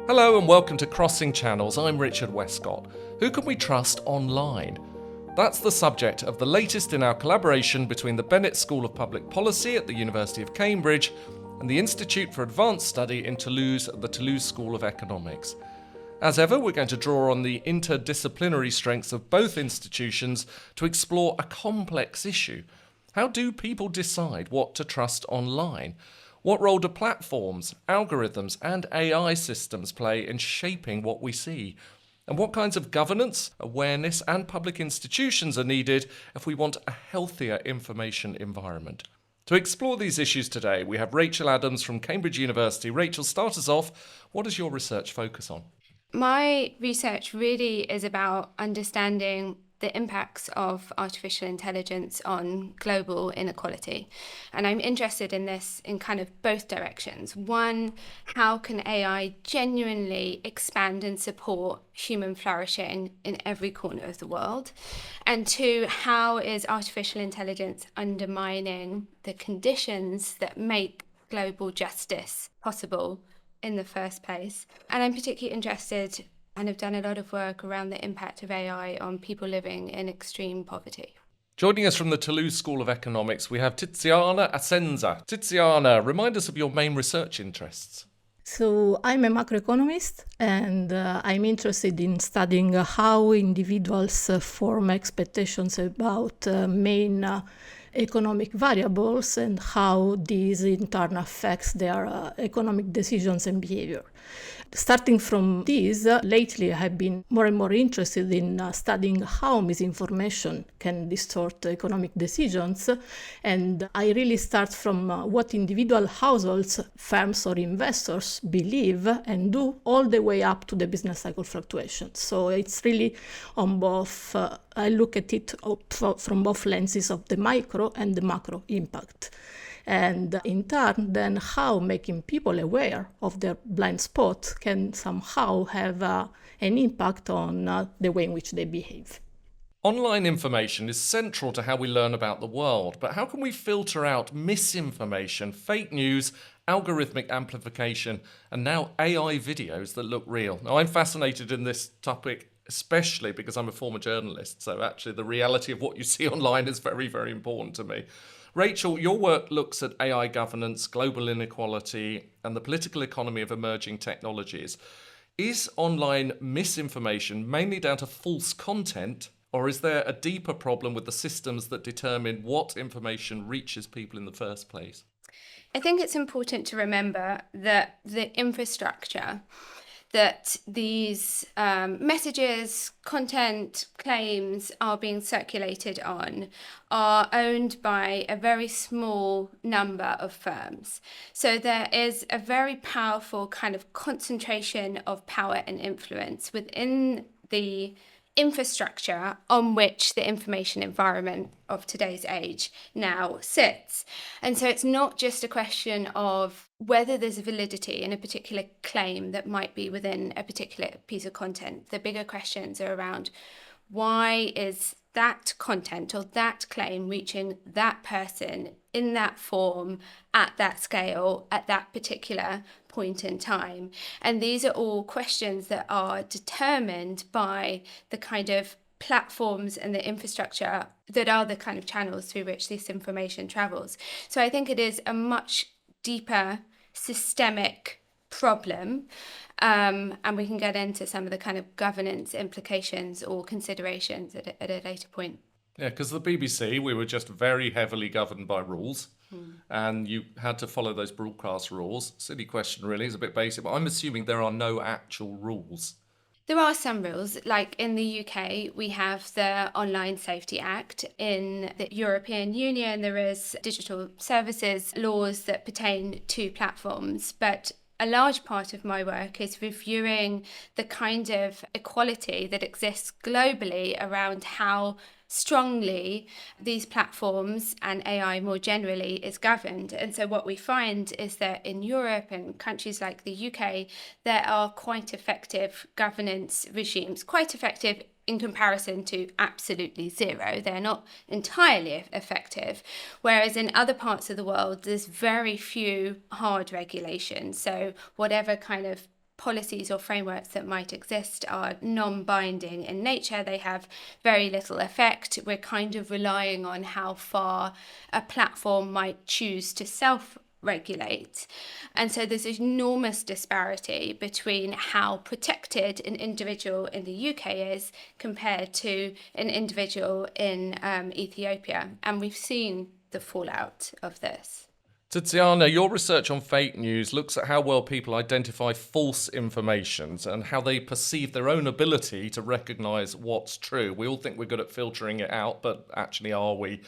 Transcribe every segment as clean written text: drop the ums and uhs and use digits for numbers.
Hello and welcome to Crossing Channels. I'm Richard Westcott. Who can we trust online? That's the subject of the latest in our collaboration between the Bennett School of Public Policy at the University of Cambridge and the Institute for Advanced Study in Toulouse at the Toulouse School of Economics. As ever, we're going to draw on the interdisciplinary strengths of both institutions to explore a complex issue. How do people decide what to trust online? What role do platforms, algorithms, and AI systems play in shaping what we see? And what kinds of governance, awareness, and public institutions are needed if we want a healthier information environment? To explore these issues today, we have Rachel Adams from Cambridge University. Rachel, start us off. What does your research focus on? My research really is about understanding the impacts of artificial intelligence on global inequality. And I'm interested in this in kind of both directions. One, how can AI genuinely expand and support human flourishing in every corner of the world? And two, how is artificial intelligence undermining the conditions that make global justice possible in the first place? And I'm particularly interested and have done a lot of work around the impact of AI on people living in extreme poverty. Joining us from the Toulouse School of Economics, we have Tiziana Assenza. Tiziana, remind us of your main research interests. So I'm a macroeconomist, and I'm interested in studying how individuals form expectations about main economic variables and how these in turn affects their economic decisions and behavior. Starting from this, lately I have been more and more interested in studying how misinformation can distort economic decisions, and I really start from what individual households, firms or investors believe and do, all the way up to the business cycle fluctuations. So it's really on both, I look at it from both lenses of the micro and the macro impact. And in turn, then how making people aware of their blind spot can somehow have an impact on the way in which they behave. Online information is central to how we learn about the world, but how can we filter out misinformation, fake news, algorithmic amplification, and now AI videos that look real? Now, I'm fascinated in this topic, especially because I'm a former journalist, so actually the reality of what you see online is very, very important to me. Rachel, your work looks at AI governance, global inequality, and the political economy of emerging technologies. Is online misinformation mainly down to false content, or is there a deeper problem with the systems that determine what information reaches people in the first place? I think it's important to remember that the infrastructure that these messages, content, claims are being circulated on are owned by a very small number of firms. So there is a very powerful kind of concentration of power and influence within the infrastructure on which the information environment of today's age now sits. And so it's not just a question of whether there's a validity in a particular claim that might be within a particular piece of content. The bigger questions are around why is that content or that claim reaching that person in that form, at that scale, at that particular point in time. And these are all questions that are determined by the kind of platforms and the infrastructure that are the kind of channels through which this information travels. So I think it is a much deeper systemic problem, and we can get into some of the kind of governance implications or considerations at a later point. Yeah, because the BBC, we were just very heavily governed by rules, and you had to follow those broadcast rules. Silly question, really, it's a bit basic, but I'm assuming there are no actual rules. There are some rules, like in the UK, we have the Online Safety Act. In the European Union, there is digital services laws that pertain to platforms, but a large part of my work is reviewing the kind of equality that exists globally around how strongly these platforms and AI more generally is governed. And so what we find is that in Europe and countries like the UK, there are quite effective governance regimes, quite effective in comparison to absolutely zero. They're not entirely effective. Whereas in other parts of the world, there's very few hard regulations. So whatever kind of policies or frameworks that might exist are non-binding in nature. They have very little effect. We're kind of relying on how far a platform might choose to self-regulate. And so there's an enormous disparity between how protected an individual in the UK is compared to an individual in Ethiopia. And we've seen the fallout of this. Tiziana, your research on fake news looks at how well people identify false informations and how they perceive their own ability to recognise what's true. We all think we're good at filtering it out, but actually are we?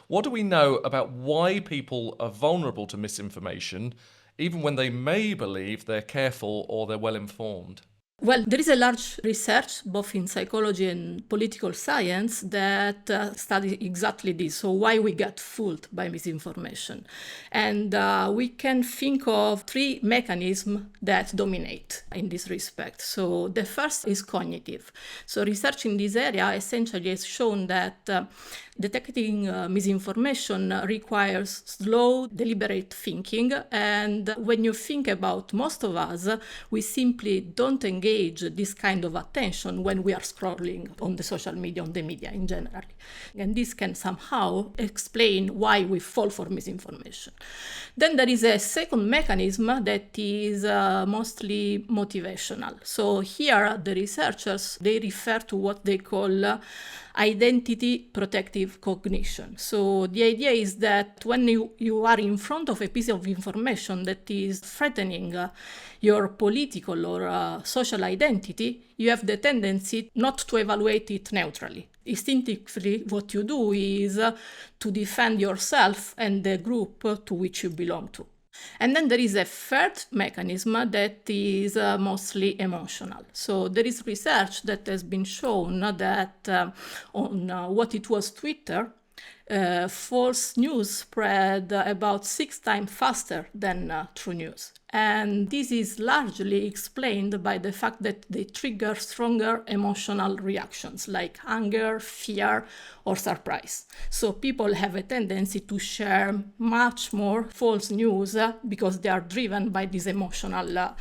What do we know about why people are vulnerable to misinformation, even when they may believe they're careful or they're well informed? Well, there is a large research, both in psychology and political science, that study exactly this. So why we get fooled by misinformation. And we can think of three mechanisms that dominate in this respect. So the first is cognitive. So research in this area essentially has shown that detecting misinformation requires slow, deliberate thinking. And when you think about most of us, we simply don't engage this kind of attention when we are scrolling on the social media, on the media in general. And this can somehow explain why we fall for misinformation. Then there is a second mechanism that is mostly motivational. So here the researchers, they refer to what they call identity protective cognition. So the idea is that when you are in front of a piece of information that is threatening your political or social identity, you have the tendency not to evaluate it neutrally. Instinctively, what you do is to defend yourself and the group to which you belong to. And then there is a third mechanism that is mostly emotional. So there is research that has been shown that on what it was Twitter, false news spread about 6 times faster than true news. And this is largely explained by the fact that they trigger stronger emotional reactions like anger, fear, or surprise. So people have a tendency to share much more false news because they are driven by this emotional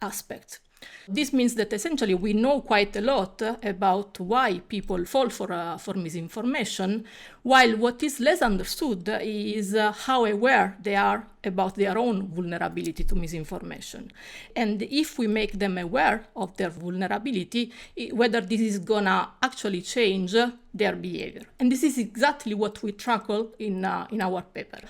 aspect. This means that essentially we know quite a lot about why people fall for misinformation, while what is less understood is how aware they are about their own vulnerability to misinformation. And if we make them aware of their vulnerability, whether this is gonna actually change their behavior. And this is exactly what we tackle in our paper.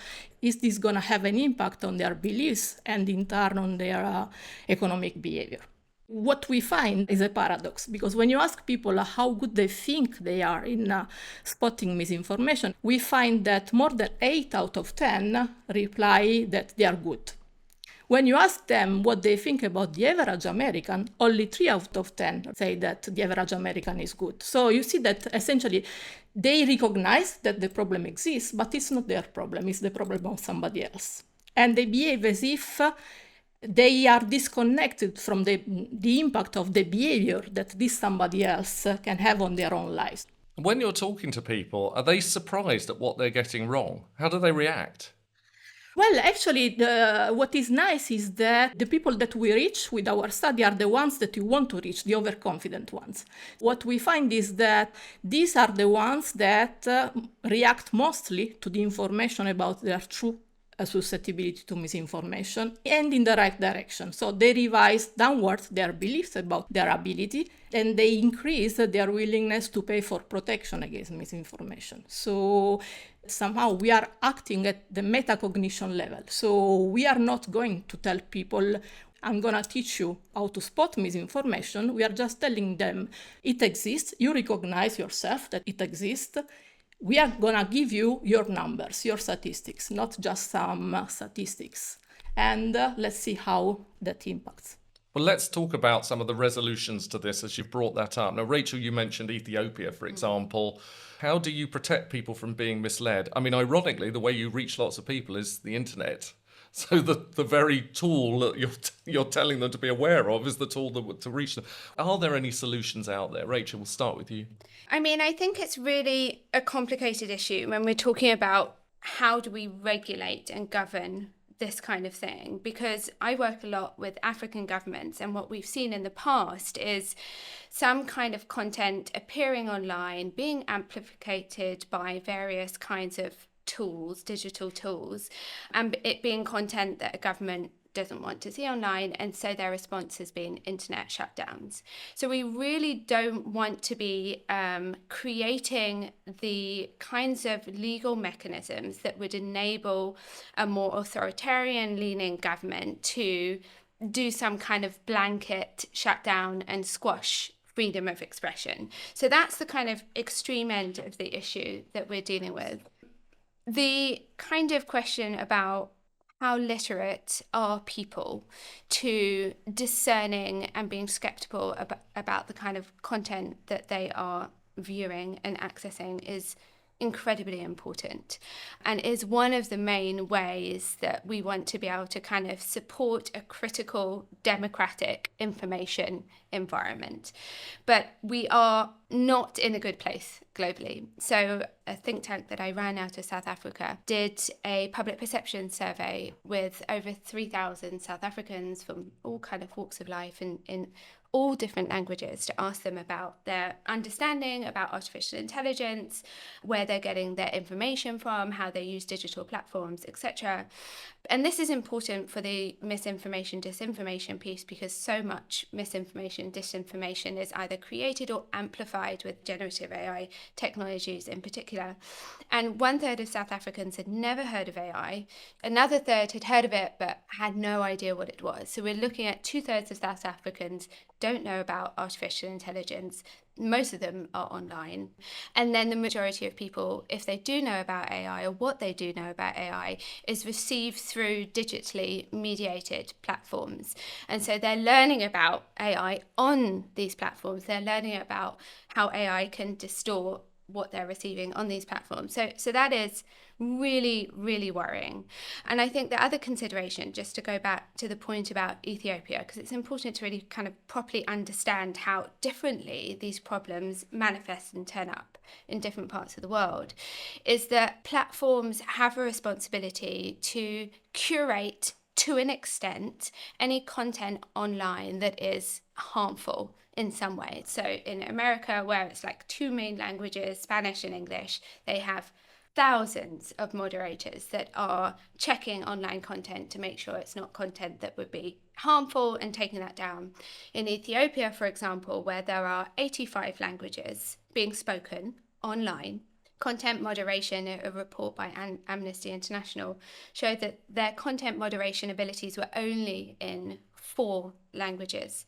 Is this gonna have an impact on their beliefs and in turn on their economic behavior? What we find is a paradox, because when you ask people how good they think they are in spotting misinformation, we find that more than 8 out of 10 reply that they are good. When you ask them what they think about the average American, only 3 out of 10 say that the average American is good. So you see that essentially they recognize that the problem exists, but it's not their problem, it's the problem of somebody else. And they behave as if they are disconnected from the impact of the behavior that this somebody else can have on their own lives. When you're talking to people, are they surprised at what they're getting wrong? How do they react? Well, actually, what is nice is that the people that we reach with our study are the ones that you want to reach, the overconfident ones. What we find is that these are the ones that react mostly to the information about their true susceptibility to misinformation and in the right direction. So they revise downwards their beliefs about their ability and they increase their willingness to pay for protection against misinformation. So somehow we are acting at the metacognition level. So we are not going to tell people, I'm going to teach you how to spot misinformation. We are just telling them it exists. You recognize yourself that it exists. We are going to give you your numbers, your statistics, not just some statistics. And let's see how that impacts. Well, let's talk about some of the resolutions to this as you've brought that up. Now, Rachel, you mentioned Ethiopia, for example. How do you protect people from being misled? I mean, ironically, the way you reach lots of people is the internet. So the very tool that you're telling them to be aware of is the tool to reach them. Are there any solutions out there? Rachel, we'll start with you. I mean, I think it's really a complicated issue when we're talking about how do we regulate and govern this kind of thing, because I work a lot with African governments, and what we've seen in the past is some kind of content appearing online, being amplified by various kinds of tools, digital tools, and it being content that a government doesn't want to see online, and so their response has been internet shutdowns. So we really don't want to be creating the kinds of legal mechanisms that would enable a more authoritarian leaning government to do some kind of blanket shutdown and squash freedom of expression. So that's the kind of extreme end of the issue that we're dealing with. The kind of question about how literate are people to discerning and being skeptical about the kind of content that they are viewing and accessing is incredibly important, and is one of the main ways that we want to be able to kind of support a critical democratic information environment. But we are not in a good place globally. So a think tank that I ran out of South Africa did a public perception survey with over 3,000 South Africans from all kind of walks of life in all different languages, to ask them about their understanding about artificial intelligence, where they're getting their information from, how they use digital platforms, etc. And this is important for the misinformation, disinformation piece, because so much misinformation, disinformation is either created or amplified with generative AI technologies in particular. And 1/3 of South Africans had never heard of AI. Another third had heard of it but had no idea what it was. So we're looking at 2/3 of South Africans don't know about artificial intelligence. Most of them are online. And then the majority of people, if they do know about AI, or what they do know about AI, is received through digitally mediated platforms. And so they're learning about AI on these platforms. They're learning about how AI can distort what they're receiving on these platforms. So that is really, really worrying. And I think the other consideration, just to go back to the point about Ethiopia, because it's important to really kind of properly understand how differently these problems manifest and turn up in different parts of the world, is that platforms have a responsibility to curate, to an extent, any content online that is harmful in some way. So in America, where it's like 2 main languages, Spanish and English, they have thousands of moderators that are checking online content to make sure it's not content that would be harmful and taking that down. In Ethiopia, for example, where there are 85 languages being spoken online, content moderation, a report by Amnesty International, showed that their content moderation abilities were only in 4 languages,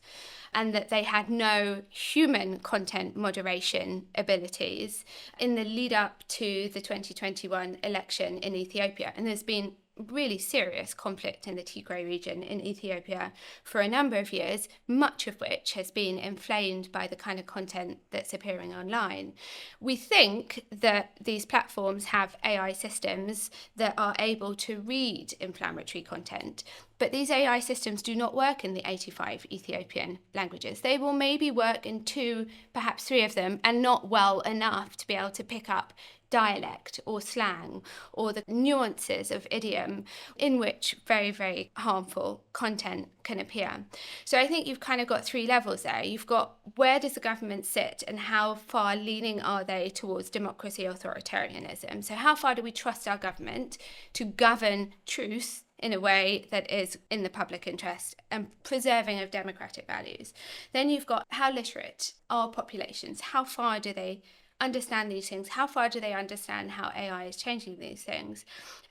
and that they had no human content moderation abilities in the lead up to the 2021 election in Ethiopia. And there's been really serious conflict in the Tigray region in Ethiopia for a number of years, much of which has been inflamed by the kind of content that's appearing online. We think that these platforms have AI systems that are able to read inflammatory content, but these AI systems do not work in the 85 Ethiopian languages. They will maybe work in 2, perhaps 3 of them, and not well enough to be able to pick up dialect or slang or the nuances of idiom in which very, very harmful content can appear. So I think you've kind of got 3 levels there. You've got, where does the government sit and how far leaning are they towards democracy authoritarianism? So how far do we trust our government to govern truth in a way that is in the public interest and preserving of democratic values? Then you've got, how literate are populations? How far do they understand these things? How far do they understand how AI is changing these things?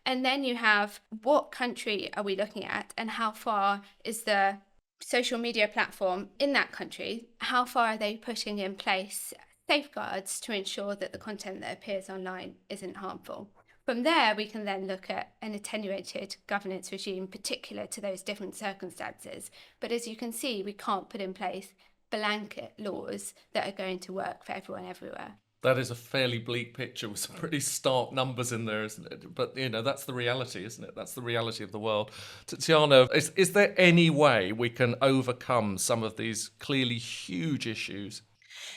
And then you have, what country are we looking at, and how far is the social media platform in that country? How far are they putting in place safeguards to ensure that the content that appears online isn't harmful? From there, we can then look at an attenuated governance regime particular to those different circumstances. But as you can see, we can't put in place blanket laws that are going to work for everyone everywhere. That is a fairly bleak picture with some pretty stark numbers in there, isn't it? But, you know, that's the reality, isn't it? That's the reality of the world. Tiziana, is there any way we can overcome some of these clearly huge issues?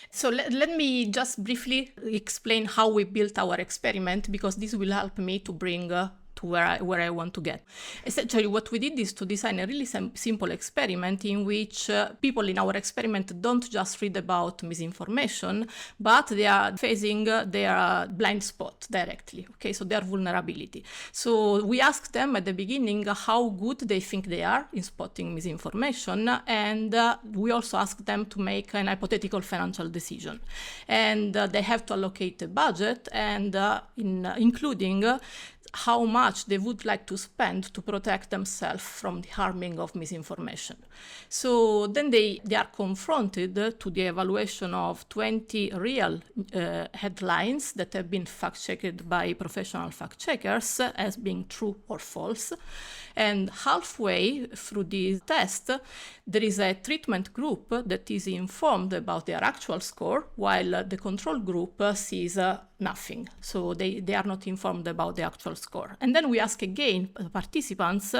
So let me just briefly explain how we built our experiment, because this will help me to bring to to where I want to get. Essentially, what we did is to design a really simple experiment in which people in our experiment don't just read about misinformation, but they are facing their blind spot directly, okay, so their vulnerability. So we asked them at the beginning how good they think they are in spotting misinformation, and we also asked them to make an hypothetical financial decision. And they have to allocate a budget, and including how much they would like to spend to protect themselves from the harming of misinformation. So then they are confronted to the evaluation of 20 real headlines that have been fact-checked by professional fact-checkers as being true or false. And halfway through this test, there is a treatment group that is informed about their actual score, while the control group sees nothing. So they are not informed about the actual score. And then we ask again participants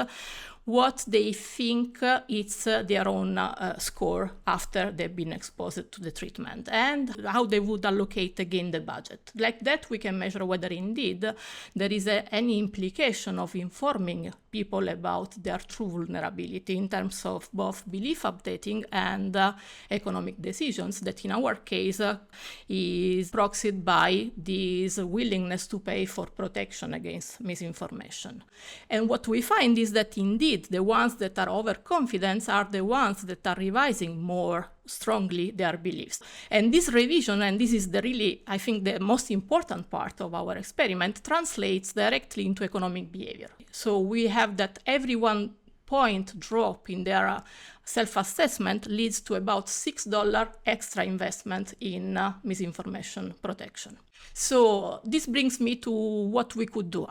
what they think is their own score after they've been exposed to the treatment, and how they would allocate again the budget. Like that, we can measure whether indeed there is any implication of informing people about their true vulnerability in terms of both belief updating and economic decisions that in our case is proxied by this willingness to pay for protection against misinformation. And what we find is that indeed the ones that are overconfident are the ones that are revising more strongly their beliefs. And this revision, and this is I think the most important part of our experiment, translates directly into economic behavior. So we have that every 1 point drop in their self-assessment leads to about $6 extra investment in misinformation protection. So this brings me to what we could do.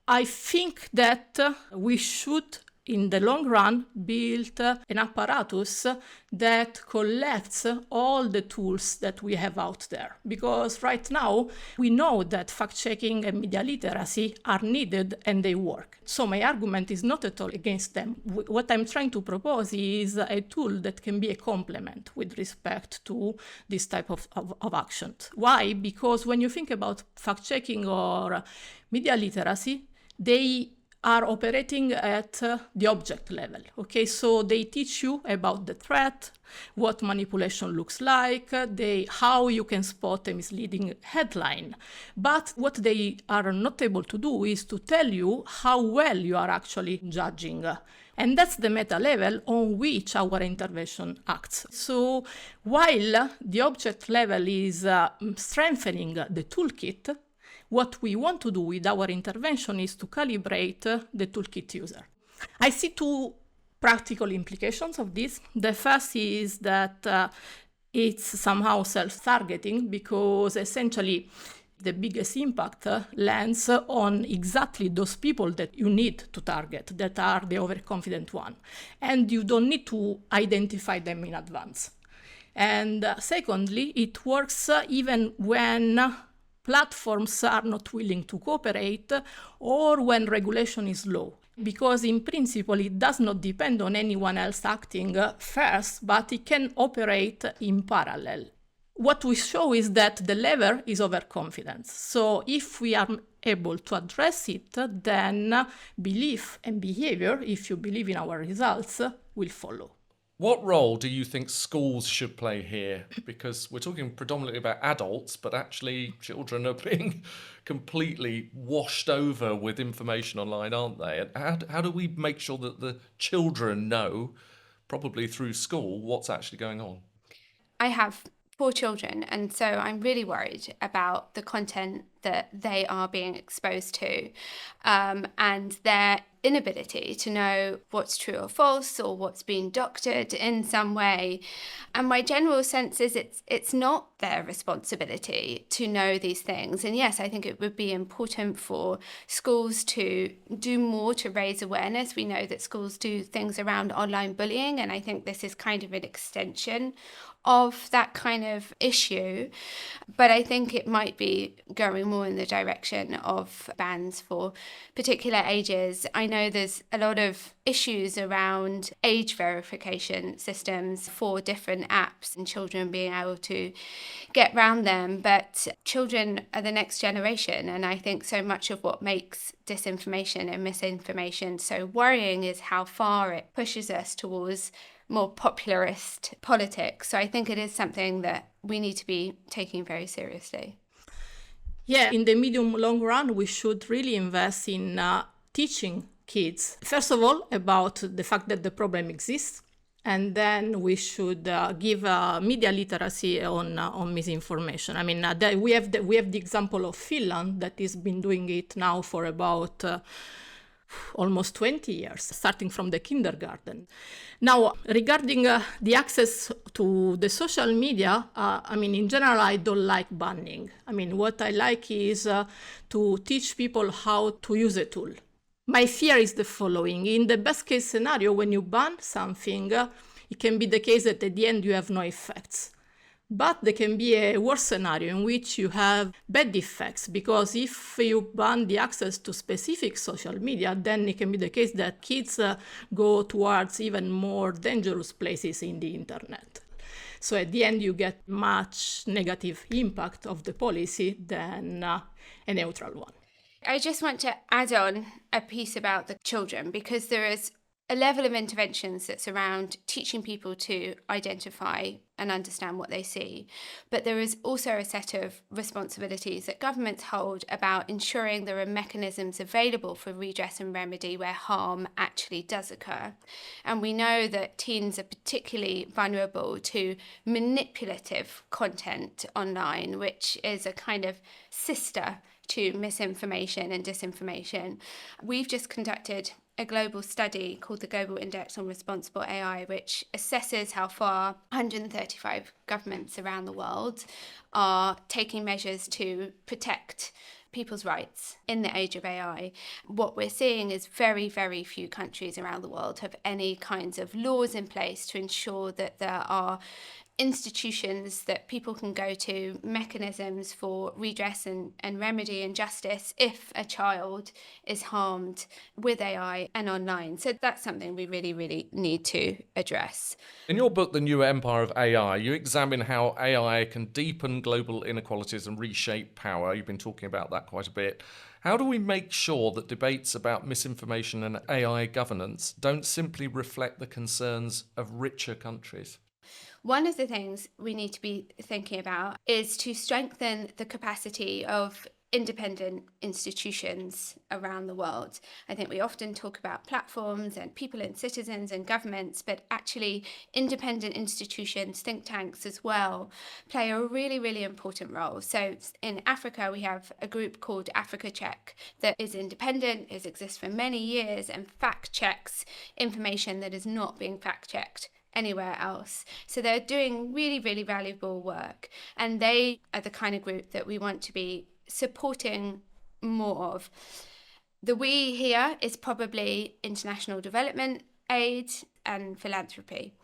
I think that we should, in the long run, build an apparatus that collects all the tools that we have out there. Because right now, we know that fact-checking and media literacy are needed and they work. So my argument is not at all against them. What I'm trying to propose is a tool that can be a complement with respect to this type of action. Why? Because when you think about fact-checking or media literacy, they are operating at the object level, okay? So they teach you about the threat, what manipulation looks like, how you can spot a misleading headline. But what they are not able to do is to tell you how well you are actually judging. And that's the meta level on which our intervention acts. So while the object level is strengthening the toolkit, what we want to do with our intervention is to calibrate the toolkit user. I see 2 practical implications of this. The first is that it's somehow self-targeting, because essentially the biggest impact lands on exactly those people that you need to target, that are the overconfident one. And you don't need to identify them in advance. And secondly, it works even when platforms are not willing to cooperate or when regulation is low, because in principle it does not depend on anyone else acting first, but it can operate in parallel. What we show is that the lever is overconfidence. So if we are able to address it, then belief and behavior, if you believe in our results, will follow. What role do you think schools should play here? Because we're talking predominantly about adults, but actually children are being completely washed over with information online, aren't they? And how do we make sure that the children know, probably through school, what's actually going on? I have 4 children, and so I'm really worried about the content that they are being exposed to, and their inability to know what's true or false, or what's been doctored in some way. And my general sense is it's not their responsibility to know these things. And yes, I think it would be important for schools to do more to raise awareness. We know that schools do things around online bullying, and I think this is kind of an extension of that kind of issue, but I think it might be going more in the direction of bans for particular ages. I know there's a lot of issues around age verification systems for different apps and children being able to get around them, but children are the next generation, and I think so much of what makes disinformation and misinformation so worrying is how far it pushes us towards more popularist politics. So I think it is something that we need to be taking very seriously. Yeah, in the medium long run, we should really invest in teaching kids, first of all, about the fact that the problem exists. And then we should give media literacy on misinformation. I mean, we have the example of Finland that has been doing it now for about almost 20 years, starting from the kindergarten. Now, regarding the access to the social media, I mean, in general, I don't like banning. I mean, what I like is to teach people how to use a tool. My fear is the following. In the best case scenario, when you ban something, it can be the case that at the end you have no effects. But there can be a worse scenario in which you have bad effects, because if you ban the access to specific social media, then it can be the case that kids go towards even more dangerous places in the internet. So at the end, you get much negative impact of the policy than a neutral one. I just want to add on a piece about the children, because there is a level of interventions that's around teaching people to identify and understand what they see. But there is also a set of responsibilities that governments hold about ensuring there are mechanisms available for redress and remedy where harm actually does occur. And we know that teens are particularly vulnerable to manipulative content online, which is a kind of sister to misinformation and disinformation. We've just conducted a global study called the Global Index on Responsible AI, which assesses how far 135 governments around the world are taking measures to protect people's rights in the age of AI. What we're seeing is very, very few countries around the world have any kinds of laws in place to ensure that there are institutions that people can go to, mechanisms for redress and remedy and justice if a child is harmed with AI and online. So that's something we really, really need to address. In your book, The New Empire of AI, you examine how AI can deepen global inequalities and reshape power. You've been talking about that quite a bit. How do we make sure that debates about misinformation and AI governance don't simply reflect the concerns of richer countries? One of the things we need to be thinking about is to strengthen the capacity of independent institutions around the world. I think we often talk about platforms and people and citizens and governments, but actually independent institutions, think tanks as well, play a really, really important role. So in Africa, we have a group called Africa Check that is independent, has existed for many years, and fact checks information that is not being fact checked anywhere else. So they're doing really, really valuable work. And they are the kind of group that we want to be supporting more of. The we here is probably international development aid and philanthropy.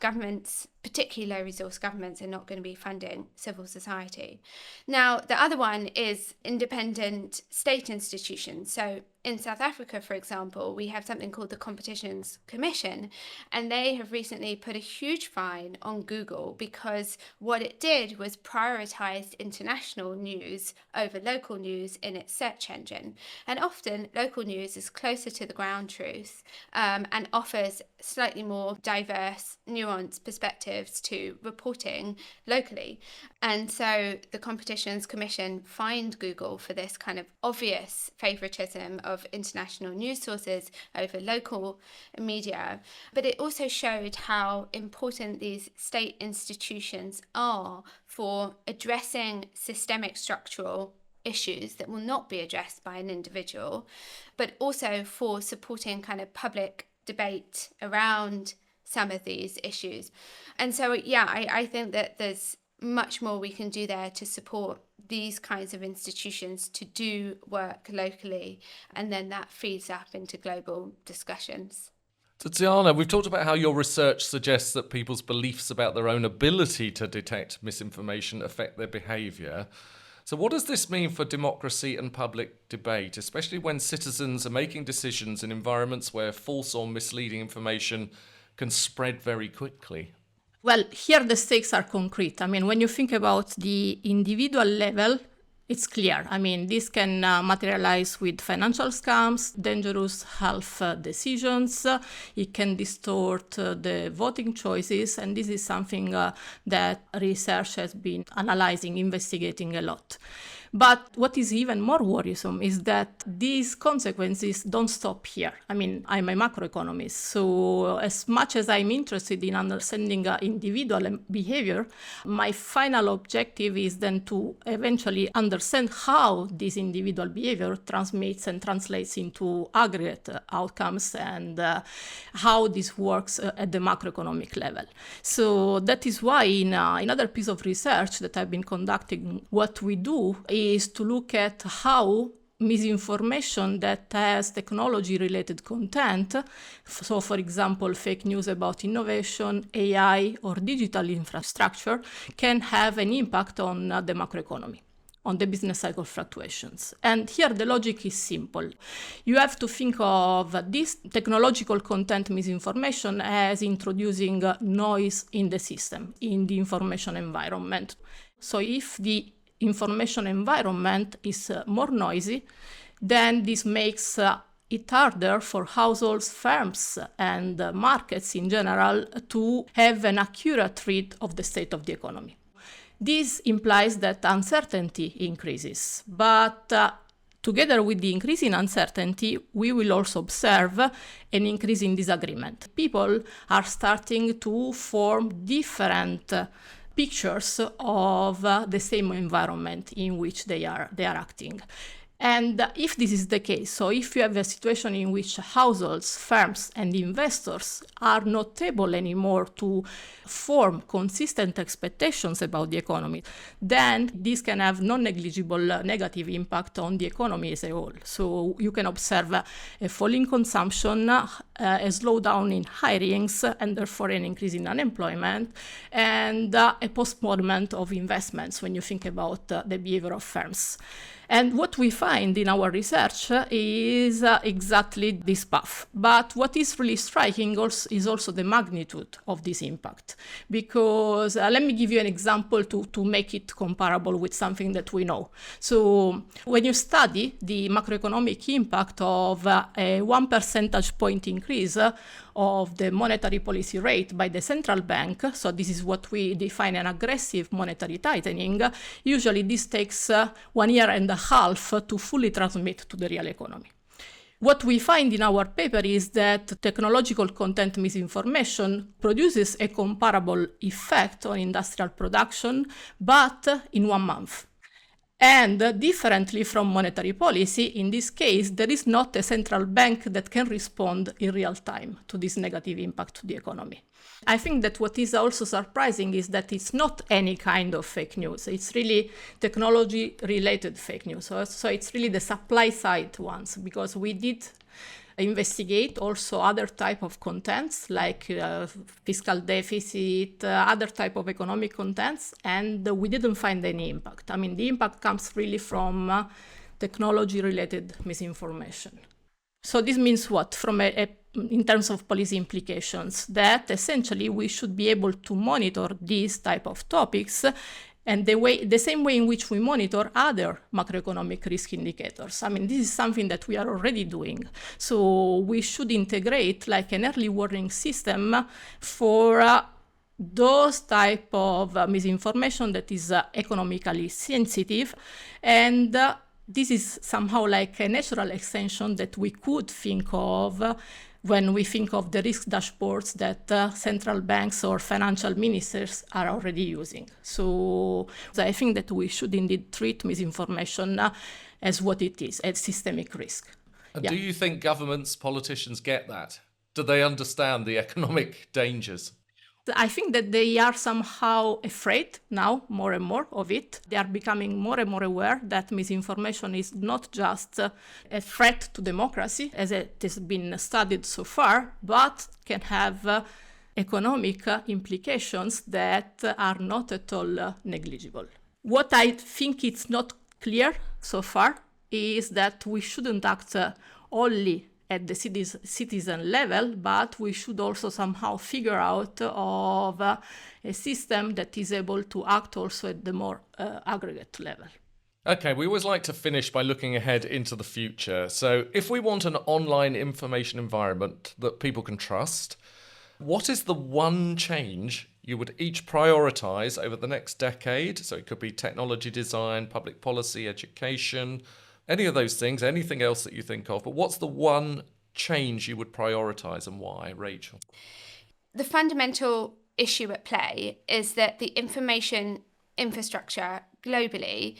Governments, particularly low resource governments, are not going to be funding civil society. Now, the other one is independent state institutions. So in South Africa, for example, we have something called the Competitions Commission, and they have recently put a huge fine on Google because what it did was prioritize international news over local news in its search engine. And often local news is closer to the ground truth and offers slightly more diverse, nuanced perspectives to reporting locally. And so the Competitions Commission fined Google for this kind of obvious favoritism of international news sources over local media. But it also showed how important these state institutions are for addressing systemic structural issues that will not be addressed by an individual, but also for supporting kind of public debate around some of these issues. And so, I think that there's much more we can do there to support these kinds of institutions to do work locally, and then that feeds up into global discussions. Tiziana, we've talked about how your research suggests that people's beliefs about their own ability to detect misinformation affect their behaviour. So, what does this mean for democracy and public debate, especially when citizens are making decisions in environments where false or misleading information can spread very quickly? Well, here the stakes are concrete. I mean, when you think about the individual level, it's clear. I mean, this can materialize with financial scams, dangerous health decisions. It can distort the voting choices. And this is something that research has been analyzing, investigating a lot. But what is even more worrisome is that these consequences don't stop here. I mean, I'm a macroeconomist, so as much as I'm interested in understanding individual behavior, my final objective is then to eventually understand how this individual behavior transmits and translates into aggregate outcomes and how this works at the macroeconomic level. So that is why in another piece of research that I've been conducting, what we do is to look at how misinformation that has technology-related content, so for example, fake news about innovation, AI, or digital infrastructure, can have an impact on the macroeconomy, on the business cycle fluctuations. And here the logic is simple. You have to think of this technological content misinformation as introducing noise in the system, in the information environment. So if the information environment is more noisy, then this makes it harder for households, firms, and markets in general to have an accurate read of the state of the economy. This implies that uncertainty increases, but together with the increase in uncertainty, we will also observe an increase in disagreement. People are starting to form different pictures of the same environment in which they are acting. And if this is the case, so if you have a situation in which households, firms, and investors are not able anymore to form consistent expectations about the economy, then this can have non-negligible negative impact on the economy as a whole. So you can observe a falling consumption, a slowdown in hirings, and therefore an increase in unemployment, and a postponement of investments when you think about the behavior of firms. And what we find in our research is exactly this path. But what is really striking is also the magnitude of this impact. Because let me give you an example to make it comparable with something that we know. So when you study the macroeconomic impact of a 1 percentage point increase of the monetary policy rate by the central bank, so this is what we define an aggressive monetary tightening, usually this takes 1 year and a half to fully transmit to the real economy. What we find in our paper is that technological content misinformation produces a comparable effect on industrial production, but in 1 month. And differently from monetary policy, in this case, there is not a central bank that can respond in real time to this negative impact to the economy. I think that what is also surprising is that it's not any kind of fake news. It's really technology-related fake news. So it's really the supply side ones, because we did investigate also other type of contents like fiscal deficit, other type of economic contents, and we didn't find any impact. I mean, the impact comes really from technology-related misinformation. So this means what? In terms of policy implications, that essentially we should be able to monitor these type of topics and the same way in which we monitor other macroeconomic risk indicators. I mean, this is something that we are already doing. So we should integrate like an early warning system for those type of misinformation that is economically sensitive. And this is somehow like a natural extension that we could think of when we think of the risk dashboards that central banks or financial ministers are already using. So I think that we should indeed treat misinformation as what it is, as systemic risk. And do you think governments, politicians get that? Do they understand the economic dangers? I think that they are somehow afraid now, more and more of it. They are becoming more and more aware that misinformation is not just a threat to democracy, as it has been studied so far, but can have economic implications that are not at all negligible. What I think is not clear so far is that we shouldn't act only at the citizen level, but we should also somehow figure out of a system that is able to act also at the more aggregate level. Okay, we always like to finish by looking ahead into the future. So if we want an online information environment that people can trust, what is the one change you would each prioritise over the next decade? So it could be technology design, public policy, education, any of those things, anything else that you think of. But what's the one change you would prioritise and why, Rachel? The fundamental issue at play is that the information infrastructure globally,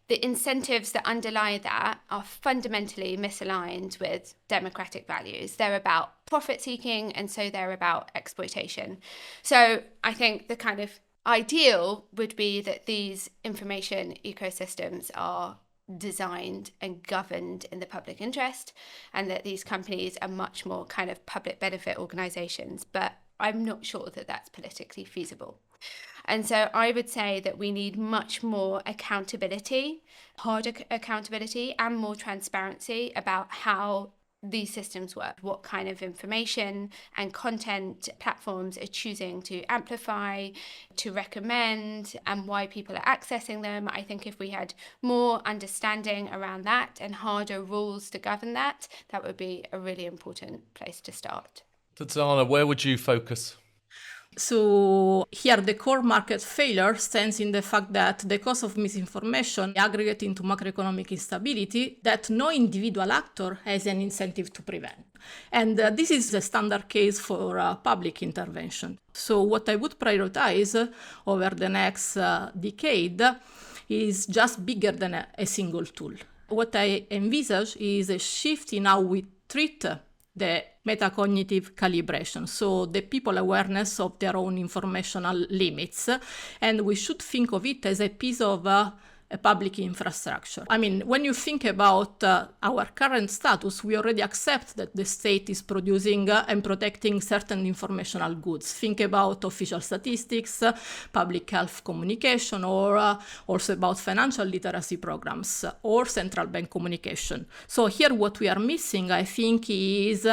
the incentives that underlie that are fundamentally misaligned with democratic values. They're about profit seeking, and so they're about exploitation. So I think the kind of ideal would be that these information ecosystems are designed and governed in the public interest, and that these companies are much more kind of public benefit organizations. But I'm not sure that that's politically feasible. And so I would say that we need much more accountability, harder accountability, and more transparency about how these systems work, what kind of information and content platforms are choosing to amplify, to recommend, and why people are accessing them. I think if we had more understanding around that and harder rules to govern that, that would be a really important place to start. Tiziana, where would you focus? So here the core market failure stands in the fact that the cause of misinformation aggregate into macroeconomic instability that no individual actor has an incentive to prevent. And this is the standard case for public intervention. So what I would prioritize over the next decade is just bigger than a single tool. What I envisage is a shift in how we treat the metacognitive calibration, so the people awareness of their own informational limits, and we should think of it as a piece of a public infrastructure. I mean, when you think about our current status, we already accept that the state is producing and protecting certain informational goods. Think about official statistics, public health communication, or also about financial literacy programs or central bank communication. So here what we are missing, I think, is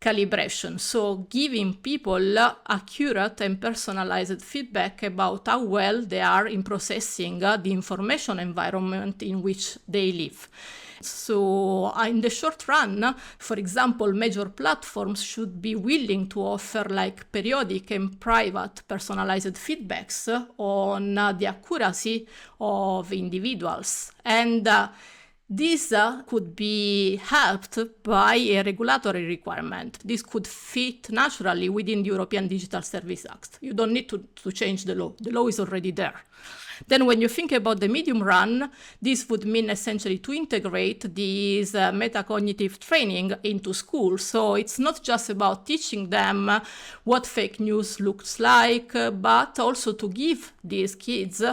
calibration, so giving people accurate and personalized feedback about how well they are in processing the information environment in which they live. So in the short run, for example, major platforms should be willing to offer like periodic and private personalized feedbacks on the accuracy of individuals. And this could be helped by a regulatory requirement. This could fit naturally within the European Digital Services Act. You don't need to change the law. The law is already there. Then when you think about the medium run, this would mean essentially to integrate this metacognitive training into schools. So it's not just about teaching them what fake news looks like, but also to give these kids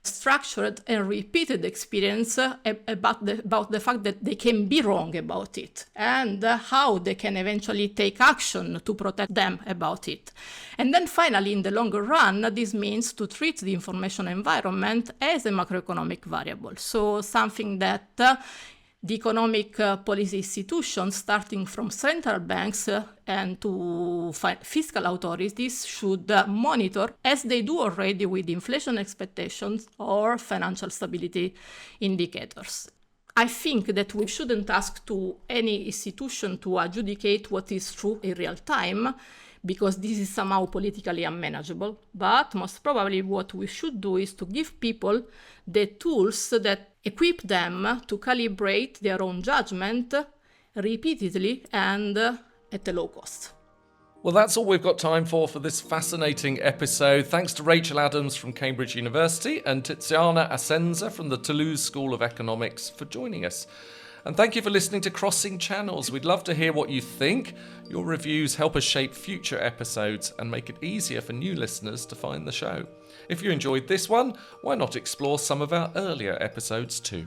structured and repeated experience about the fact that they can be wrong about it and how they can eventually take action to protect them about it. And then finally, in the longer run, this means to treat the information environment as a macroeconomic variable. So something that the economic policy institutions, starting from central banks and to fiscal authorities, should monitor, as they do already with inflation expectations or financial stability indicators. I think that we shouldn't ask to any institution to adjudicate what is true in real time, because this is somehow politically unmanageable. But most probably what we should do is to give people the tools that equip them to calibrate their own judgment repeatedly and at a low cost. Well, that's all we've got time for this fascinating episode. Thanks to Rachel Adams from Cambridge University and Tiziana Assenza from the Toulouse School of Economics for joining us. And thank you for listening to Crossing Channels. We'd love to hear what you think. Your reviews help us shape future episodes and make it easier for new listeners to find the show. If you enjoyed this one, why not explore some of our earlier episodes too?